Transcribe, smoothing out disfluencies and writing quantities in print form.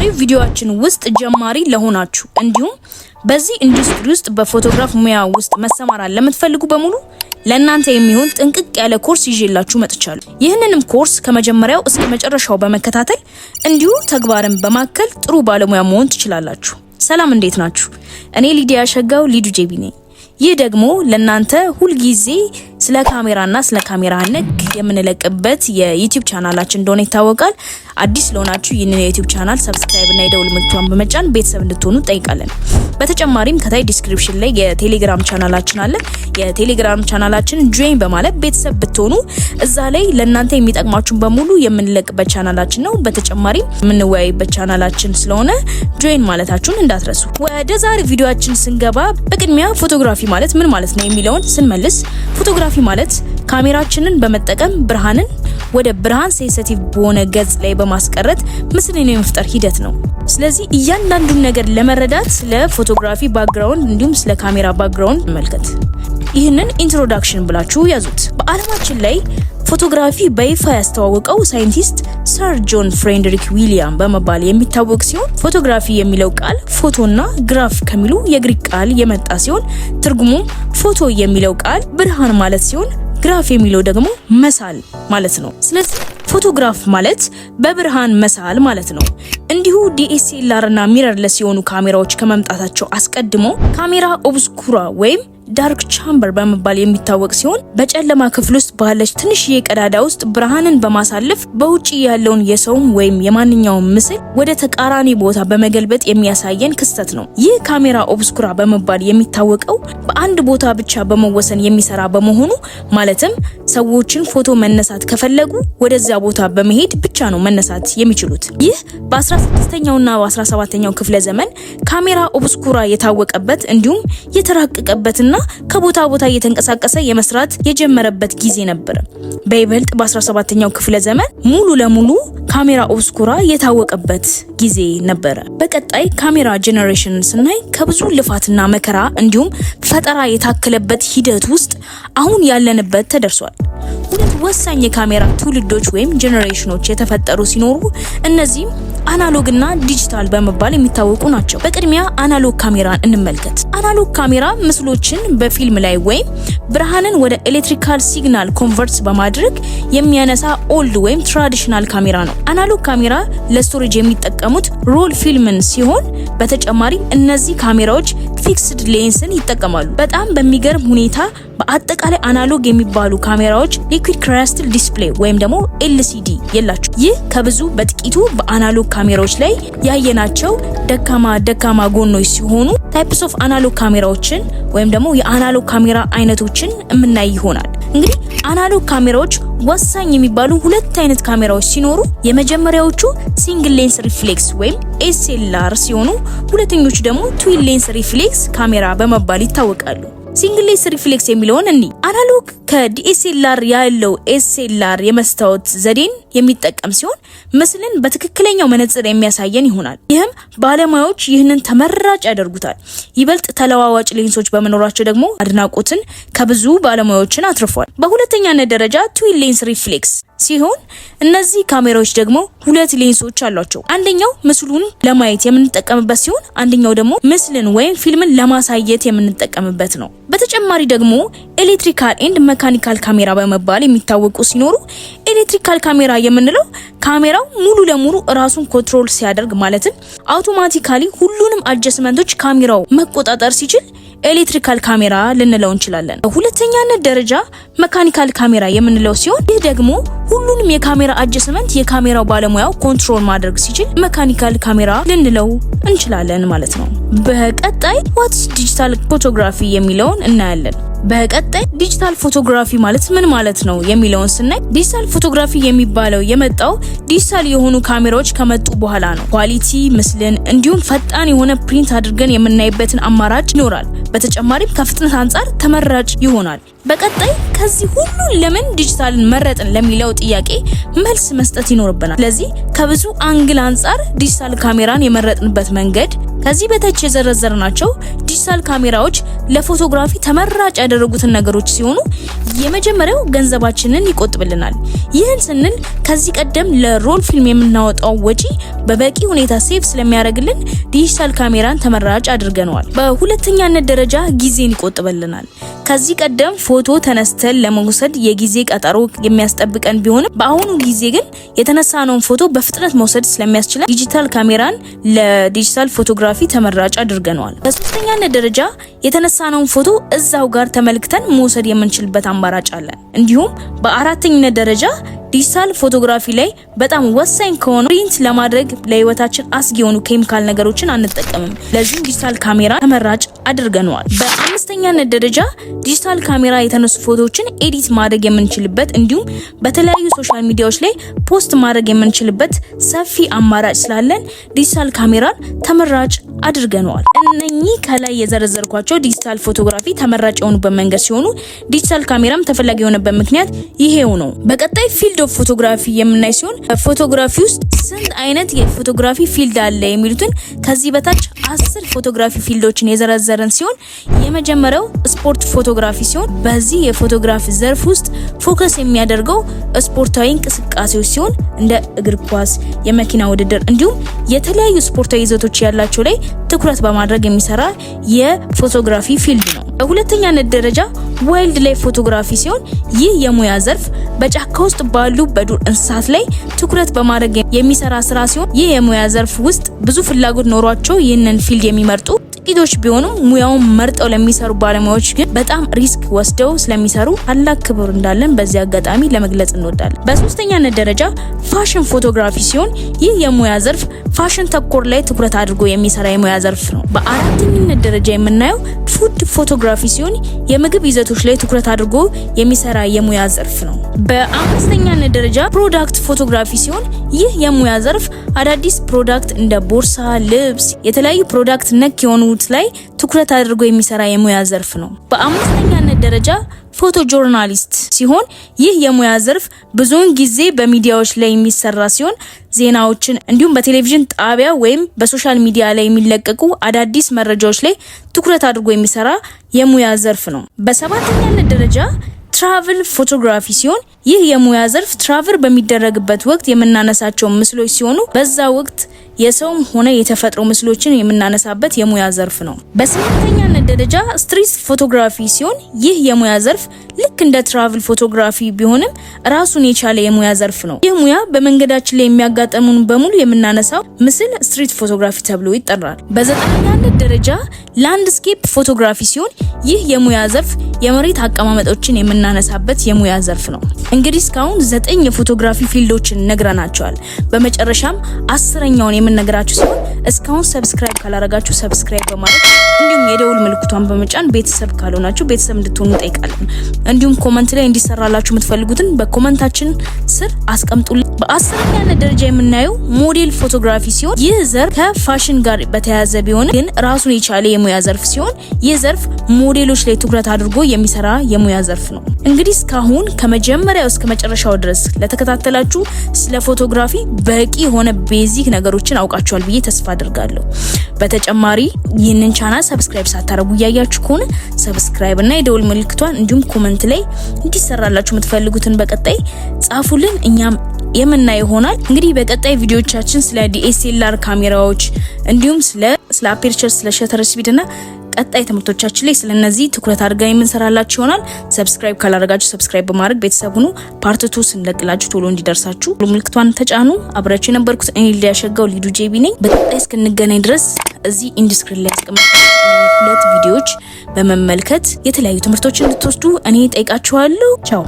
በዛሬው ቪዲዮአችን ውስጥ ጀማሪ ለሆናችሁ እንዲሁም በዚህ ኢንዱስትሪ ውስጥ በፎቶግራፍ ሙያ ውስጥ መሰማራት ለምትፈልጉ በሙሉ ለእናንተ የሚሆን ጥንቅቅ ያለ ኮርስ ይዤላችሁ መጥቻለሁ። ይህንንም ኮርስ ከመጀመሪያው እስከ መጨረሻው በመከታተል እንዲሁ ተግባርን በማከል ጥሩ ባለሙያ መሆን ትችላላችሁ። ሰላም እንዴት ናችሁ? እኔ ሊዲያ ሸጋው ሊዱ ጄቢ ነኝ። ይህ ደግሞ ለእናንተ ሁሉ ጊዜ ስለ ካሜራና ስለ ካሜራ ነክ የምንለቅበት የዩቲዩብ ቻናላችን እንደሆነ ይታወቃል። አዲስ ለሆናችሁ ይህንን የዩቲዩብ ቻናል ሰብስክራይብ እና የደውል ምልክቱን በመጫን ቤተሰብ እንድትሆኑ ጠይቃለን። በተጨማሪም ከታይ ዲስክሪፕሽን ላይ የቴሌግራም ቻናላችን አለ። የቴሌግራም ቻናላችን ጆይን በማለት ቤተሰብ ብትሆኑ እዛ ላይ ለእናንተ የሚጠቅማችሁን በሙሉ የምንለቅበት ቻናላችን ነው። በተጨማሪም የምንወያይበት ቻናላችን ስለሆነ ጆይን ማለታችሁን እንዳትረሱ። ወደ ዛሬ ቪዲዮአችን ስንገባ በቅድሚያ ፎቶግራፊ ማለት ምን ማለት ነው የሚለውን ስንመልስ ፎቶግራፊ ማለት ካሜራችንን በመጠቀም ብርሃንን ወደ ብርሃን ሴንሲቲቭ በሆነ ገጽ ላይ በማስቀረት ምስልን የመፍጠር ሂደት ነው። ስለዚህ እያንዳንዱን ነገር ለመረዳት ስለ ፎቶግራፊ ባክግራውንድ እንዲሁም ስለ ካሜራ ባክግራውንድ መልከት ይህንን ኢንትሮዳክሽን ብላችሁ ያዙት። በአለማችን ላይ ፎቶግራፊ በይፋ ያስተዋወቀው ሳይንቲስት ሰር ጆን ፍሬድሪክ ዊሊያም በመባል የሚታወቅ ሲሆን ፎቶግራፊ የሚለው ቃል ፎቶና ግራፍ ከሚሉ የግሪክ ቃል የመጣ ሲሆን ትርጉሙም ፎቶ የሚለው ቃል ብርሃን ማለት ሲሆን ግራፍ የሚለው ደግሞ መሳል ማለት ነው። ስለዚህ ፎቶግራፍ ማለት በብርሃን መሳል ማለት ነው። እንዲሁ ዲኤስኤልአር እና ሚረርለስ የሆኑ ካሜራዎች ከመምጣታቸው አስቀድሞ ካሜራ ኦብስኩራ ወይም ዳርክ ቻምበር በመባል የሚታወቅ ሲሆን በጨለማ ክፍል ውስጥ ባለች ትንሽዬ ቀዳዳ ውስጥ ብርሃንን በማሳለፍ በውጪ ያለውን የሰውም ወይም የማንኛውም ምስል ወደ ተቃራኒ ቦታ በመገልበጥ የሚያሳየን ክስተት ነው። ይህ ካሜራ ኦብስኩራ በመባል የሚታወቀው በአንድ ቦታ ብቻ በመወሰን የሚሰራ በመሆኑ ማለትም ሰዎችን ፎቶ መነሳት ከፈለጉ ወደዚያ ቦታ በመሄድ ብቻ ነው መነሳት የሚችሉት። ይህ በ16ኛውና በ17ኛው ክፍለ ዘመን ካሜራ ኦብስኩራ የታወቀበት እንዲሁም የተራቀቀበትና ከቦታ ቦታ እየተንቀሳቀሰ የመስራት የጀመረበት ጊዜ ነበር። በይበልጥ በ17ኛው ክፍለ ዘመን ሙሉ ለሙሉ ካሜራ ኦብስኩራ የታወቀበት ጊዜ ነበር። በቀጣይ ካሜራ ጄነሬሽንን ስናይ ከብዙ ልፋትና መከራ እንዲሁም ፈጠራ የታከለበት ሂደት ውስጥ አሁን ያለንበት ተደርሷል። ሁለት ወሳኝ የካሜራ ትውልዶች ወይም ጄነሬሽኖች የተፈጠሩ ሲኖሩ እነዚህም አናሎግና ዲጂታል በመባል የሚታወቁ ናቸው። በቅድሚያ አናሎግ ካሜራን እንመልከት። አናሎግ ካሜራ ምስሎችን በፊልም ላይ ወይም ብርሃንን ወደ ኤሌክትሪካል ሲግናል ኮንቨርት በማድረግ የሚያነሳ ኦልድ ወይም ትራዲሽናል ካሜራ ነው። አናሎግ ካሜራ ለስቶሬጅ የሚጠቀሙት ሮል ፊልምን ሲሆን በተጨማሪም እነዚህ ካሜራዎች ፊክስድ ሌንስን ይጠቀማሉ። በጣም በሚገርም ሁኔታ በአጠቃላይ አናሎግ የሚባሉ ካሜራዎች ሊኩዊድ ክራይስታል ዲስፕሌይ ወይም ደግሞ ኤልሲዲ የላቸው። ይህ ከብዙ በጥቂቱ በአናሎግ ካሜራዎች ላይ ያየናቸው ደካማ ጎኖች ሲሆኑ ታይፕስ ኦፍ አናሎግ ካሜራዎችን ወይም ደግሞ የአናሎግ ካሜራ አይነቶችን የምናይ ይሆናል። እንግዲህ አናሎግ ካሜራዎች ወሳኝ የሚባሉ ሁለት አይነት ካሜራዎች ሲኖሩ የመጀመሪያዎቹ ሲንግል ሌንስ ሪፍሌክስ ወይም ኤስኤልአር ሲሆኑ ሁለተኞቹ ደግሞ ትዊን ሌንስ ሪፍሌክስ ካሜራ በመባል ይታወቃሉ። ሲንግል ሌንስ ሪፍሌክስ የሚለውን አናሎግ ከዲኤስኤልአር ያለው ኤስኤልአር የመስታወት ዘዴን የሚጠቀም ሲሆን ምስልን በትክክለኛው መነጽር የሚያሳየን ይሆናል። ይህም ባለሙያዎች ይህንን ተመራጭ ያደርጉታል። ይበልጥ ተለዋዋጭ ሌንሶች በመኖራቸው ደግሞ አድናቆትን ከብዙ ባለሙያዎችን አትርፏል። በሁለተኛነት ደረጃ ትዊን ሌንስ ሪፍሌክስ ሲሆን እነዚህ ካሜራዎች ደግሞ ሁለት ሌንሶች አሏቸው። አንደኛው ምስሉን ለማየት የምንጠቀምበት ሲሆን አንደኛው ደግሞ ምስልን ወይም ፊልምን ለማሳየት የምንጠቀምበት ነው። በተጨማሪ ደግሞ ኤሌክትሪካል ኤንድ መካኒካል ካሜራ በመባል የሚታወቁ ሲኖሩ ኤሌክትሪካል ካሜራ የምንለው ካሜራው ሙሉ ለሙሉ ራሱን ኮንትሮል ሲያደርግ ማለትም አውቶማቲካሊ ሁሉንም አጀስትመንቶች ካሜራው መቆጣጠር ሲችል ኤሌክትሪካል ካሜራ ልንለው እንችላለን። በሁለተኛነት ደረጃ መካኒካል ካሜራ የምንለው ሲሆን ይህ ደግሞ ሁሉንም የካሜራ አጀስትመንት የካሜራው ባለሙያው ኮንትሮል ማድረግ ሲችል መካኒካል ካሜራ ልንለው እንችላለን ማለት ነው። በቀጣይ ዋትስ ዲጂታል ፎቶግራፊ የሚለውን እናያለን። በቀጣይ ዲጂታል ፎቶግራፊ ማለት ምን ማለት ነው የሚለውን ስናይ ዲጂታል ፎቶግራፊ የሚባለው የመጣው ዲጂታል የሆኑ ካሜራዎች ከመጡ በኋላ ነው። ኳሊቲ ምስልን እንዲሁም ፈጣን የሆነ ፕሪንት አድርገን የምናይበትን አማራጭ ይኖራል። በተጨማሪም ከፍጥነት አንጻር ተመራጭ ይሆናል። በቀጣይ ከዚህ ሁሉ ለምን ዲጂታልን መረጥን ለሚለው ጥያቄ መልስ መስጠት ይኖርብናል። ስለዚህ ከብዙ አንግል አንጻር ዲጂታል ካሜራን የመረጥንበት መንገድ ከዚህ በታች የዘረዘርናቸው ዲጂታል ካሜራዎች ለፎቶግራፊ ተመራጭ ያደረጉትን ነገሮች ሲሆኑ የመጀመሪያው ገንዘባችንን ይቆጥብልናል። ይህን ስንል ከዚህ ቀደም ለሮል ፊልም የምናወጣው ወጪ በበቂ ሁኔታ ሴቭ ስለሚያደርግልን ዲጂታል ካሜራን ተመራጭ አድርገነዋል። በሁለተኛነት ደረጃ ጊዜን ይቆጥብልናል። ከዚህ ቀደም ፎቶ ተነስተን ለመውሰድ የጊዜ ቀጠሮ የሚያስጠብቀን ቢሆንም በአሁኑ ጊዜ ግን የተነሳነውን ፎቶ በፍጥነት መውሰድ ስለሚያስችለን ዲጂታል ካሜራን ለዲጂታል ፎቶግራፊ ተመራጭ አድርገነዋል። በሶስተኛነት ደረጃ የተነሳነውን ፎቶ እዛው ጋር ተመልክተን መውሰድ የምንችልበት አማራጭ አለን። እንዲሁም በአራተኛነት ደረጃ ዲጂታል ፎቶግራፊ ላይ በጣም ወሳኝ ከሆነ ፕሪንት ለማድረግ ለህይወታችን አስጊ የሆኑ ኬሚካል ነገሮችን አንጠቀምም። ለዚህም ዲጂታል ካሜራ ተመራጭ አድርገነዋል። በአምስተኛነት ደረጃ ዲጂታል ካሜራ የተነሱ ፎቶዎችን ኤዲት ማድረግ የምንችልበት እንዲሁም በተለያዩ ሶሻል ሚዲያዎች ላይ ፖስት ማድረግ የምንችልበት ሰፊ አማራጭ ስላለን ዲጂታል ካሜራን ተመራጭ አድርገነዋል። እነኚህ ከላይ የዘረዘርኳቸው ዲጂታል ፎቶግራፊ ተመራጭ የሆኑበት መንገድ ሲሆኑ ዲጂታል ካሜራም ተፈላጊ የሆነበት ምክንያት ይሄው ነው። በቀጣይ ፊልድ ኦፍ ፎቶግራፊ የምናይ ሲሆን ፎቶግራፊ ውስጥ ስንት አይነት የፎቶግራፊ ፊልድ አለ የሚሉትን ከዚህ በታች 10 ፎቶግራፊ ፊልዶችን የዘረዘረን ሲሆን የመጀመሪያው ስፖርት ፎቶግራፊ ሲሆን በዚህ የፎቶግራፊ ዘርፍ ውስጥ ፎከስ የሚያደርገው ስፖርታዊ እንቅስቃሴዎች ሲሆን እንደ እግር ኳስ፣ የመኪና ውድድር እንዲሁም የተለያዩ ስፖርታዊ ይዘቶች ያላቸው ላይ ትኩረት በማድረግ የሚሰራ የፎቶግራፊ ፊልድ ነው። በሁለተኛነት ደረጃ ዋይልድ ላይፍ ፎቶግራፊ ሲሆን ይህ የሙያ ዘርፍ በጫካ ውስጥ ባሉ በዱር እንስሳት ላይ ትኩረት በማድረግ የሚሰራ ስራ ሲሆን ይህ የሙያ ዘርፍ ውስጥ ብዙ ፍላጎት ኖሯቸው ይህንን ፊልድ የሚመርጡ ጥቂቶች ቢሆኑም ሙያውን መርጠው ለሚሰሩ ባለሙያዎች ግን በጣም ሪስክ ወስደው ስለሚሰሩ ታላቅ ክብር እንዳለን በዚህ አጋጣሚ ለመግለጽ እንወዳለን። በሶስተኛነት ደረጃ ፋሽን ፎቶግራፊ ሲሆን ይህ የሙያ ዘርፍ ፋሽን ተኮር ላይ ትኩረት አድርጎ የሚሰራ የሙያ ዘርፍ ነው። በአራተኛነት ደረጃ የምናየው ፉድ ፎቶግራፊ ሲሆን የምግብ ይዘቶች ላይ ትኩረት አድርጎ የሚሰራ የሙያ ዘርፍ ነው። በአምስተኛነት ደረጃ ፕሮዳክት ፎቶግራፊ ሲሆን ይህ የሙያ ዘርፍ አዳዲስ ፕሮዳክት እንደ ቦርሳ፣ ልብስ፣ የተለያዩ ፕሮዳክት ነክ የሆኑት ላይ ትኩረት አድርጎ የሚሰራ የሙያ ዘርፍ ነው። በአምስተኛነት ደረጃ ፎቶ ጆርናሊስት ሲሆን ይህ የሙያ ዘርፍ ብዙውን ጊዜ በሚዲያዎች ላይ የሚሰራ ሲሆን ዜናዎችን እንዲሁም በቴሌቪዥን ጣቢያ ወይም በሶሻል ሚዲያ ላይ የሚለቀቁ አዳዲስ መረጃዎች ላይ ትኩረት አድርጎ የሚሰራ የሙያ ዘርፍ ነው። በሰባተኛነት ደረጃ ትራቨል ፎቶግራፊ ሲሆን ይህ የሙያ ዘርፍ ትራቨል በሚደረግበት ወቅት የምናነሳቸው ምስሎች ሲሆኑ በዛ ወቅት የሰውም ሆነ የተፈጥሮ ምስሎችን የምናነሳበት የሙያ ዘርፍ ነው። በስምንተኛነት ደረጃ ስትሪት ፎቶግራፊ ሲሆን ይህ የሙያ ዘርፍ ልክ እንደ ትራቨል ፎቶግራፊ ቢሆንም ራሱን የቻለ የሙያ ዘርፍ ነው። ይህ ሙያ በመንገዳችን ላይ የሚያጋጥሙን በሙሉ የምናነሳው ምስል ስትሪት ፎቶግራፊ ተብሎ ይጠራል። በዘጠነኛነት ደረጃ ላንድስኬፕ ፎቶግራፊ ሲሆን ይህ የሙያ ዘርፍ የመሬት አቀማመጦችን የምናነሳበት የሙያ ዘርፍ ነው። እንግዲህ እስካሁን 9 የፎቶግራፊ ፊልዶችን ነግረናቸዋል። በመጨረሻም 10ኛውን የምንነግራችሁ ሲሆን እስካሁን ሰብስክራይብ ካላረጋችሁ ሰብስክራይብ በማድረግ እንዲሁም የደውል ምልክቷን በመጫን ቤተሰብ ካልሆናችሁ ቤተሰብ እንድትሆኑ እንጠይቃለን። እንዲሁም ኮመንት ላይ እንዲሰራላችሁ የምትፈልጉትን በኮመንታችን ስር አስቀምጡልን። በ10ኛነት ደረጃ የምናየው ሞዴል ፎቶግራፊ ሲሆን ይህ ዘርፍ ከፋሽን ጋር በተያያዘ ቢሆን ግን ራሱን የቻለ የሙያ ዘርፍ ሲሆን ይህ ዘርፍ ሞዴሎች ላይ ትኩረት አድርጎ የሚሰራ የሙያ ዘርፍ ነው። እንግዲህ እስካሁን ከመጀመሪያው እስከ መጨረሻው ድረስ ለተከታተላችሁ ስለ ፎቶግራፊ በቂ የሆነ ቤዚክ ነገሮችን አውቃችኋል ብዬ ተስፋ አድርጋለሁ። በተጨማሪ ይህንን ቻናል ሰብስክራይብ ሳታረጉ እያያችሁ ከሆነ ሰብስክራይብ እና የደውል ምልክቷን እንዲሁም ኮመንት ላይ እንዲሰራላችሁ የምትፈልጉትን በቀጣይ ጻፉልን፣ እኛም የምናየው ይሆናል። እንግዲህ በቀጣይ ቪዲዮዎቻችን ስለ ዲኤስኤልአር ካሜራዎች እንዲሁም ስለ አፐርቸር፣ ስለ ሸተር ስፒድ እና ቀጣይ ትምህርቶቻችን ላይ ስለነዚህ ትኩረት አድርገን የምንሰራላችሁ ይሆናል። ሰብስክራይብ ካላረጋችሁ ሰብስክራይብ በማድረግ ቤተሰብ ሁኑ። ፓርት 2 ስንለቅላችሁ ቶሎ እንዲደርሳችሁ ምልክቷን ተጫኑ። አብራችሁ የነበርኩት እኔ ሊያሸጋው ሊዱ ጄቢ ነኝ። በቀጣይ እስክንገናኝ ድረስ እዚህ ኢንዲስክሪን ላይ ያስቀምጣችሁ 2 ቪዲዮዎች በመመልከት የተለያዩ ትምህርቶችን እንድትወስዱ እኔ ጠይቃችኋለሁ። ቻው።